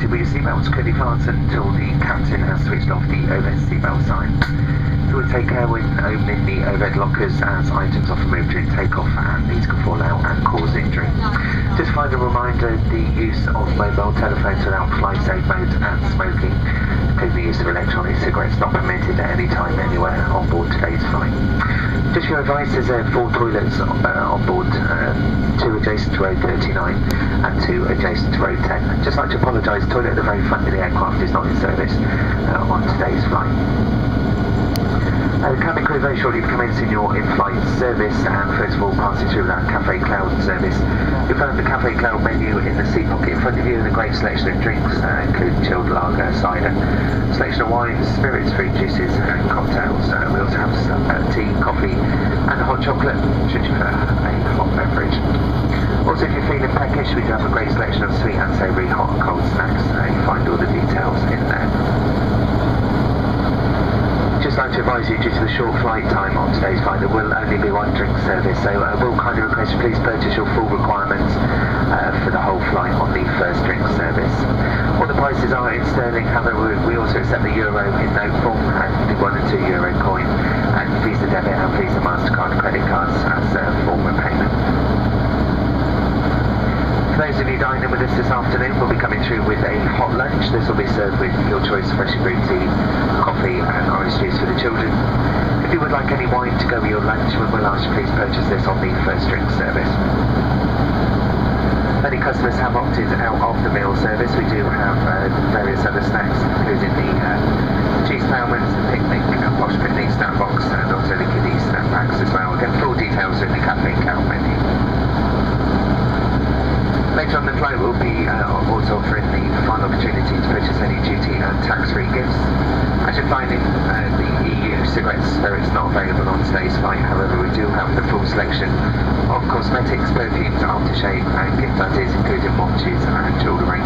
seated with your seatbelts clearly fastened until the captain has switched off the overhead seatbelt sign. You will take care when opening the overhead lockers as items often move during takeoff and these can fall out and cause injury. Just find a reminder, the use of mobile telephones without flight safe mode and smoking, including the use of electronic cigarettes, not permitted at any time anywhere on board today's flight. Just for your advice, there's 4 toilets on board, 2 adjacent to row 39 and 2 adjacent to row 10. Just like to apologise, the toilet at the very front of the aircraft is not in service on today's flight. The cabin crew very shortly commencing your in-flight service, and first of all passing through that Cafe Cloud service. You'll find the Cafe Cloud menu in the seat pocket in front of you and a great selection of drinks, including chilled lager, cider, selection of wines, spirits, fruit juices and cocktails. We also have some tea, coffee and hot chocolate, should you prefer a hot beverage. Also, if you're feeling peckish, we do have a great selection of sweet and savoury hot and cold snacks. You find all the details in there. Just like to advise you, due to the short flight time on today's flight, there will only be 1 drink service, so I will kindly request you please purchase your full requirements for the whole flight on the first drink service. All the prices are in sterling, however we also accept the euro in note form and the €1 and €2 coin, and Visa debit and Visa MasterCard credit cards as a form of payment. For those of you dining with us this afternoon, we'll be coming through with a hot lunch. This will be served with your choice of fresh brewed tea, coffee and orange juice for the children. If you would like any wine to go with your lunch, we will ask you please purchase this on the first drink service. Many customers have opted out of the meal service. We do have various other snacks, including the cheese sandwiches, the picnic, posh picnic snack box, and also the kiddies snack packs as well. Again, full details are in the Cafe Cloud menu. Later on the flight we'll be also offering the final opportunity to purchase any duty and tax-free gifts. As you're finding, the EU cigarettes spirits not available on today's flight, however we do have the full selection of cosmetics, perfumes, aftershave and gift ideas, including watches and jewellery.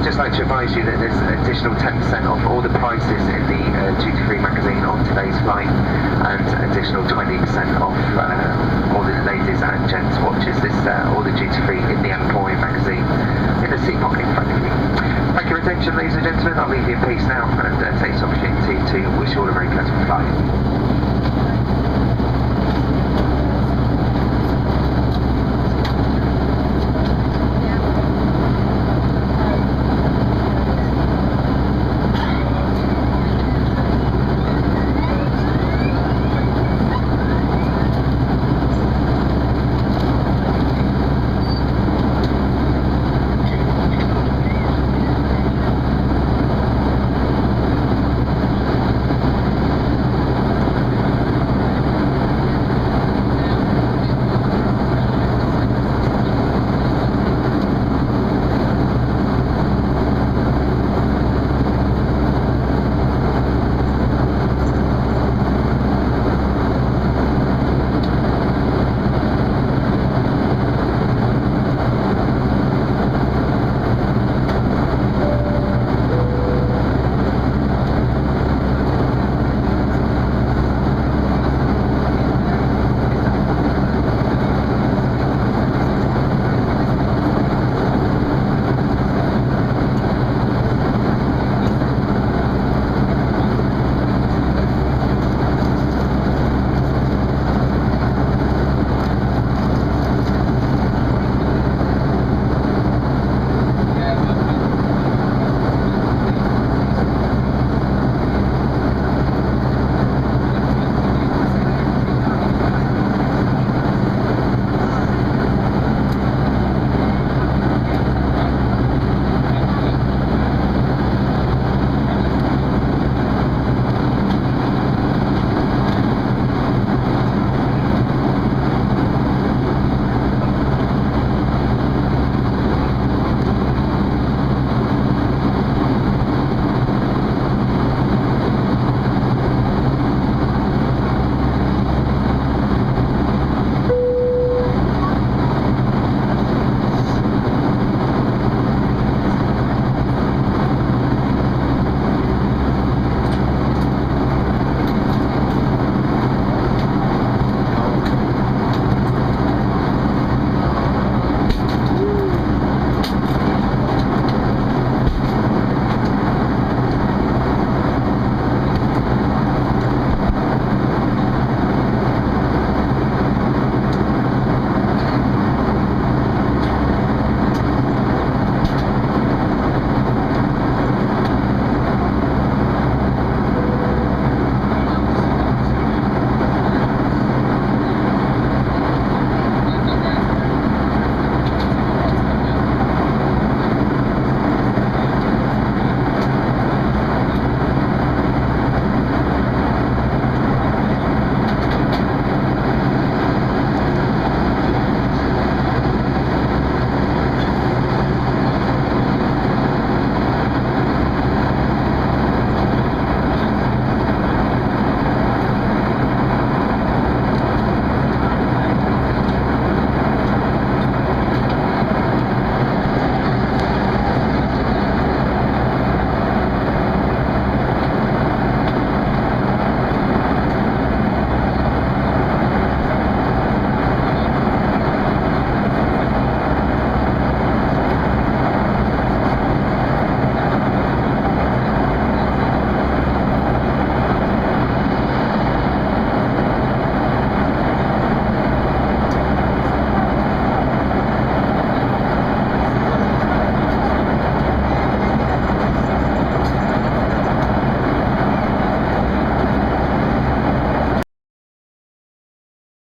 Just like to advise you that there's an additional 10% off all the prices in the duty-free magazine on today's flight, and additional 20% off all the ladies and gents watches. This all the duty-free in the Employee magazine in the seat pocket in front of you. Thank you for your attention, ladies and gentlemen. I'll leave you in peace now and take this opportunity to wish you all a very pleasant flight.